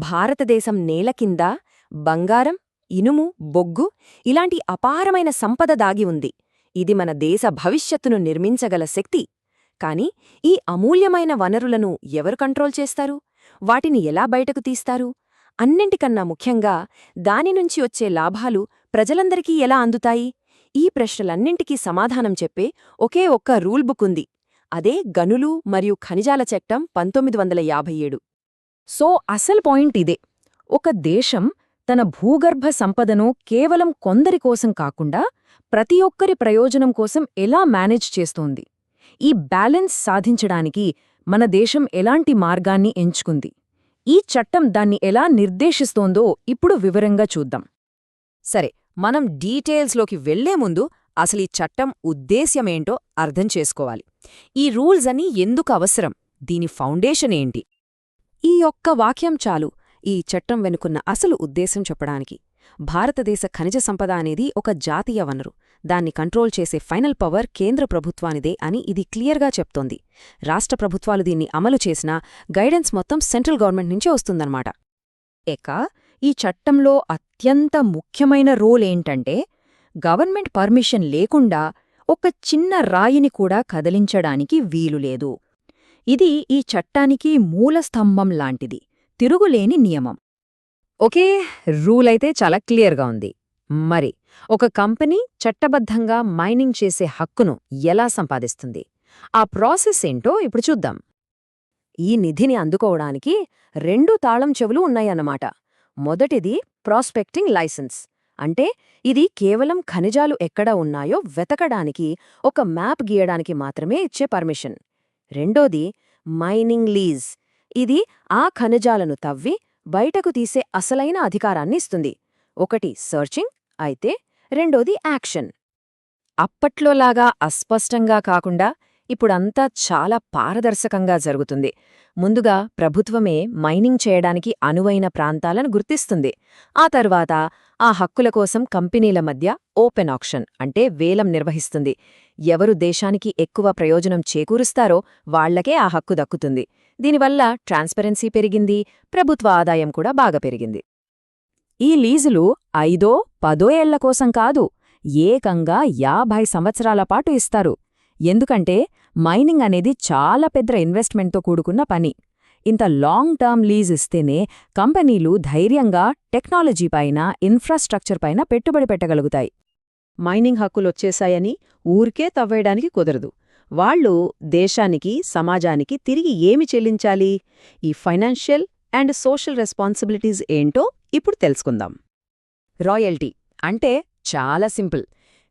భారతదేశం నేల కింద బంగారం, ఇనుము, బొగ్గు ఇలాంటి అపారమైన సంపద దాగి ఉంది. ఇది మన దేశ భవిష్యత్తును నిర్మించగల శక్తి. కాని ఈ అమూల్యమైన వనరులను ఎవరు కంట్రోల్ చేస్తారు? వాటిని ఎలా బయటకు తీస్తారు? అన్నింటికన్నా ముఖ్యంగా దానినుంచి వచ్చే లాభాలు ప్రజలందరికీ ఎలా అందుతాయి? ఈ ప్రశ్నలన్నింటికీ సమాధానం చెప్పే ఒకే ఒక్క రూల్ బుక్ ఉంది. అదే గనులు మరియు ఖనిజాల చట్టం 1957. సో అసలు పాయింట్ ఇదే. ఒక దేశం తన భూగర్భ సంపదను కేవలం కొందరి కోసం కాకుండా ప్రతి ఒక్కరి ప్రయోజనం కోసం ఎలా మేనేజ్ చేస్తోంది? ఈ బ్యాలెన్స్ సాధించడానికి మన దేశం ఎలాంటి మార్గాన్ని ఎంచుకుంది? ఈ చట్టం దాన్ని ఎలా నిర్దేశిస్తోందో ఇప్పుడు వివరంగా చూద్దాం. సరే, మనం డీటెయిల్స్లోకి వెళ్లే ముందు అసలు ఈ చట్టం ఉద్దేశ్యమేంటో అర్థం చేసుకోవాలి. ఈ రూల్స్ అన్నీ ఎందుకు అవసరం? దీని ఫౌండేషన్ ఏంటి? ఈ ఒక్క వాక్యం చాలు ఈ చట్టం వెనుకున్న అసలు ఉద్దేశం చెప్పడానికి. భారతదేశ ఖనిజ సంపద అనేది ఒక జాతీయ వనరు. దాన్ని కంట్రోల్ చేసే ఫైనల్ పవర్ కేంద్ర ప్రభుత్వానిదే అని ఇది క్లియర్గా చెప్తోంది. రాష్ట్ర ప్రభుత్వాలు దీన్ని అమలు చేసినా గైడెన్స్ మొత్తం సెంట్రల్ గవర్నమెంట్ నుంచే వస్తుందన్నమాట. ఈ చట్టంలో అత్యంత ముఖ్యమైన రోల్ ఏంటంటే, గవర్నమెంట్ పర్మిషన్ లేకుండా ఒక చిన్న రాయిని కూడా కదిలించడానికి వీలులేదు. ఇది ఈ చట్టానికి మూలస్తంభం లాంటిది, తిరుగులేని నియమం. ఒకే రూల్ అయితే చాలా క్లియర్గా ఉంది. మరి ఒక కంపెనీ చట్టబద్ధంగా మైనింగ్ చేసే హక్కును ఎలా సంపాదిస్తుంది? ఆ ప్రాసెస్ ఏంటో ఇప్పుడు చూద్దాం. ఈ నిధిని అందుకోవడానికి 2 తాళం చెవులు ఉన్నాయన్నమాట. మొదటిది ప్రాస్పెక్టింగ్ లైసెన్స్. అంటే ఇది కేవలం ఖనిజాలు ఎక్కడ ఉన్నాయో వెతకడానికి, ఒక మ్యాప్ గీయడానికి మాత్రమే ఇచ్చే పర్మిషన్. రెండోది మైనింగ్ లీజ్. ఇది ఆ ఖనిజాలను తవ్వి బయటకు తీసే అసలైన అధికారాన్ని ఇస్తుంది. ఒకటి సర్చింగ్ అయితే, రెండోది యాక్షన్. అప్పట్లోలాగా అస్పష్టంగా కాకుండా ఇప్పుడంతా చాలా పారదర్శకంగా జరుగుతుంది. ముందుగా ప్రభుత్వమే మైనింగ్ చేయడానికి అనువైన ప్రాంతాలను గుర్తిస్తుంది. ఆ తర్వాత ఆ హక్కుల కోసం కంపెనీల మధ్య ఓపెన్ ఆక్షన్ అంటే వేలం నిర్వహిస్తుంది. ఎవరు దేశానికి ఎక్కువ ప్రయోజనం చేకూరుస్తారో వాళ్లకే ఆ హక్కు దక్కుతుంది. దీనివల్ల ట్రాన్స్పరెన్సీ పెరిగింది, ప్రభుత్వ ఆదాయం కూడా బాగా పెరిగింది. ఈ లీజులు 5-10 ఏళ్ల కోసం కాదు, ఏకంగా 50 సంవత్సరాల పాటు ఇస్తారు. ఎందుకంటే మైనింగ్ అనేది చాలా పెద్ద ఇన్వెస్ట్మెంట్తో కూడుకున్న పని. ఇంత లాంగ్ టర్మ్ లీజ్ ఇస్తేనే కంపెనీలు ధైర్యంగా టెక్నాలజీపైన, ఇన్ఫ్రాస్ట్రక్చర్ పైన పెట్టుబడి పెట్టగలుగుతాయి. మైనింగ్ హక్కులొచ్చేశాయని ఊరికే తవ్వేయడానికి కుదరదు. వాళ్ళు దేశానికి, సమాజానికి తిరిగి ఏమి చెల్లించాలి? ఈ ఫైనాన్షియల్ అండ్ సోషల్ రెస్పాన్సిబిలిటీస్ ఏంటో ఇప్పుడు తెలుసుకుందాం. రాయల్టీ అంటే చాలా సింపుల్.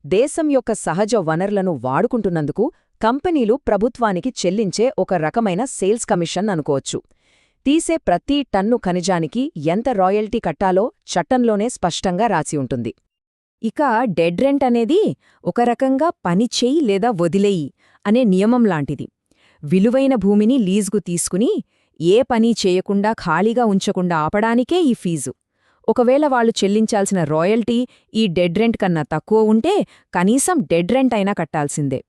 దేశం యొక్క సహజ వనరులను వాడుకుంటున్నందుకు కంపెనీలు ప్రభుత్వానికి చెల్లించే ఒక రకమైన సేల్స్ కమిషన్ అనుకోవచ్చు. తీసే ప్రతి టన్ను ఖనిజానికి ఎంత రాయల్టీ కట్టాలో చట్టంలోనే స్పష్టంగా రాసి ఉంటుంది. ఇక డెడ్ రెంట్ అనేది ఒక రకంగా పని చెయ్యి లేదా వదిలేయి అనే నియమం లాంటిది. విలువైన భూమిని లీజుకు తీసుకుని ఏ పనీ చేయకుండా ఖాళీగా ఉంచకుండా ఆపడానికే ఈ ఫీజు. ఒకవేళ వాళ్లు చెల్లించాల్సిన రాయల్టీ ఈ డెడ్ రెంట్ కన్నా తక్కువ ఉంటే కనీసం డెడ్ రెంట్ అయినా కట్టాల్సిందే.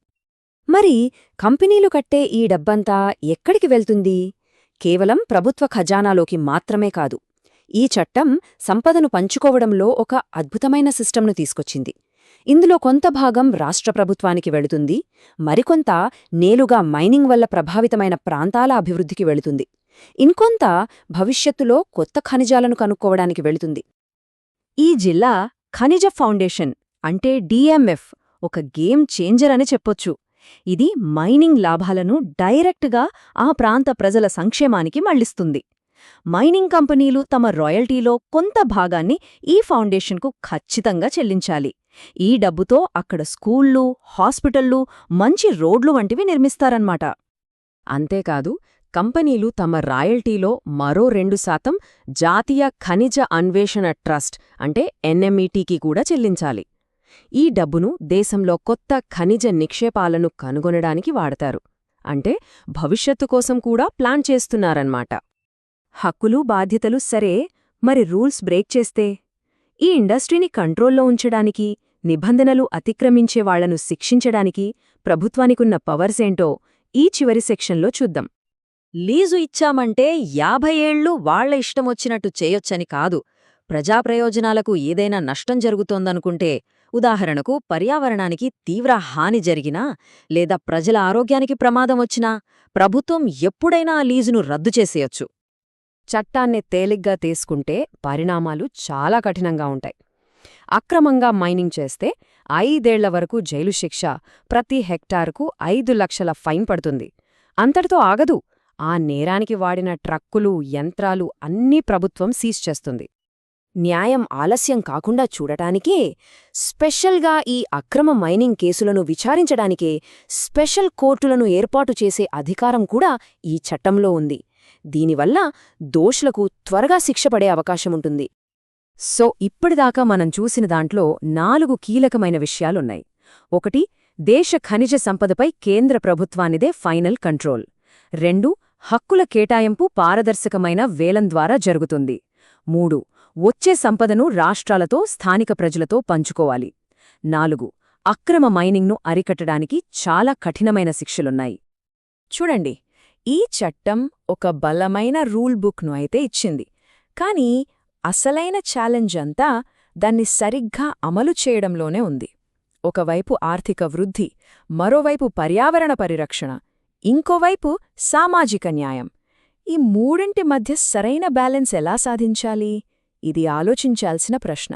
మరి కంపెనీలు కట్టే ఈ డబ్బంతా ఎక్కడికి వెళ్తుంది? కేవలం ప్రభుత్వ ఖజానాలోకి మాత్రమే కాదు. ఈ చట్టం సంపదను పంచుకోవడంలో ఒక అద్భుతమైన సిస్టమ్ను తీసుకొచ్చింది. ఇందులో కొంత భాగం రాష్ట్ర ప్రభుత్వానికి వెళుతుంది, మరికొంత నేలుగా మైనింగ్ వల్ల ప్రభావితమైన ప్రాంతాల అభివృద్ధికి వెళుతుంది, ఇంకొంత భవిష్యత్తులో కొత్త ఖనిజాలను కనుక్కోవడానికి వెళుతుంది. ఈ జిల్లా ఖనిజ ఫౌండేషన్ అంటే డిఎంఎఫ్ ఒక గేమ్ చేంజర్ అని చెప్పొచ్చు. ఇది మైనింగ్ లాభాలను డైరెక్ట్గా ఆ ప్రాంత ప్రజల సంక్షేమానికి మళ్లిస్తుంది. మైనింగ్ కంపెనీలు తమ రాయల్టీలో కొంత భాగాన్ని ఈ ఫౌండేషన్కు ఖచ్చితంగా చెల్లించాలి. ఈ డబ్బుతో అక్కడ స్కూళ్ళు, హాస్పిటళ్లు, మంచి రోడ్లు వంటివి నిర్మిస్తారన్నమాట. అంతేకాదు, కంపెనీలు తమ రాయల్టీలో మరో 2% జాతీయ ఖనిజ అన్వేషణ ట్రస్ట్ అంటే ఎన్ఎంఈటీకి కూడా చెల్లించాలి. ఈ డబ్బును దేశంలో కొత్త ఖనిజ నిక్షేపాలను కనుగొనడానికి వాడతారు. అంటే భవిష్యత్తు కోసం కూడా ప్లాన్ చేస్తున్నారన్నమాట. హక్కులు, బాధ్యతలు సరే, మరి రూల్స్ బ్రేక్ చేస్తే? ఈ ఇండస్ట్రీని కంట్రోల్లో ఉంచడానికి, నిబంధనలు అతిక్రమించే వాళ్లను శిక్షించడానికి ప్రభుత్వానికున్న పవర్సేంటో ఈ చివరి సెక్షన్లో చూద్దాం. లీజు ఇచ్చామంటే 50 ఏళ్ళు వాళ్ల ఇష్టమొచ్చినట్టు చేయొచ్చని కాదు. ప్రజాప్రయోజనాలకు ఏదైనా నష్టం జరుగుతోందనుకుంటే, ఉదాహరణకు పర్యావరణానికి తీవ్ర హాని జరిగినా లేదా ప్రజల ఆరోగ్యానికి ప్రమాదమొచ్చినా ప్రభుత్వం ఎప్పుడైనా ఆ లీజును రద్దు చేసేయొచ్చు. చట్టాన్ని తేలిగ్గా తీసుకుంటే పరిణామాలు చాలా కఠినంగా ఉంటాయి. అక్రమంగా మైనింగ్ చేస్తే 5 ఏళ్ల వరకు జైలు శిక్ష, ప్రతి హెక్టారుకు 5 లక్షల ఫైన్ పడుతుంది. అంతటితో ఆగదు. ఆ నేరానికి వాడిన ట్రక్కులు, యంత్రాలు అన్నీ ప్రభుత్వం సీజ్ చేస్తుంది. న్యాయం ఆలస్యం కాకుండా చూడటానికే స్పెషల్గా ఈ అక్రమ మైనింగ్ కేసులను విచారించడానికే స్పెషల్ కోర్టులను ఏర్పాటు చేసే అధికారం కూడా ఈ చట్టంలో ఉంది. దీనివల్ల దోషులకు త్వరగా శిక్ష పడే అవకాశముంటుంది. సో ఇప్పటిదాకా మనం చూసిన దాంట్లో 4 కీలకమైన విషయాలున్నాయి. 1. దేశ ఖనిజ సంపదపై కేంద్ర ప్రభుత్వానిదే ఫైనల్ కంట్రోల్. 2. హక్కుల కేటాయింపు పారదర్శకమైన వేలం ద్వారా జరుగుతుంది. 3. వచ్చే సంపదను రాష్ట్రాలతో, స్థానిక ప్రజలతో పంచుకోవాలి. 4. అక్రమ మైనింగ్ను అరికట్టడానికి చాలా కఠినమైన శిక్షలున్నాయి. చూడండి, ఈ చట్టం ఒక బలమైన రూల్ బుక్ను అయితే ఇచ్చింది. కానీ అసలైన ఛాలెంజ్ అంతా దాన్ని సరిగ్గా అమలు చేయడంలోనే ఉంది. ఒకవైపు ఆర్థిక వృద్ధి, మరోవైపు పర్యావరణ పరిరక్షణ, ఇంకోవైపు సామాజిక న్యాయం. ఈ మూడింటి మధ్య సరైన బ్యాలెన్స్ ఎలా సాధించాలి? ఇది ఆలోచించాల్సిన ప్రశ్న.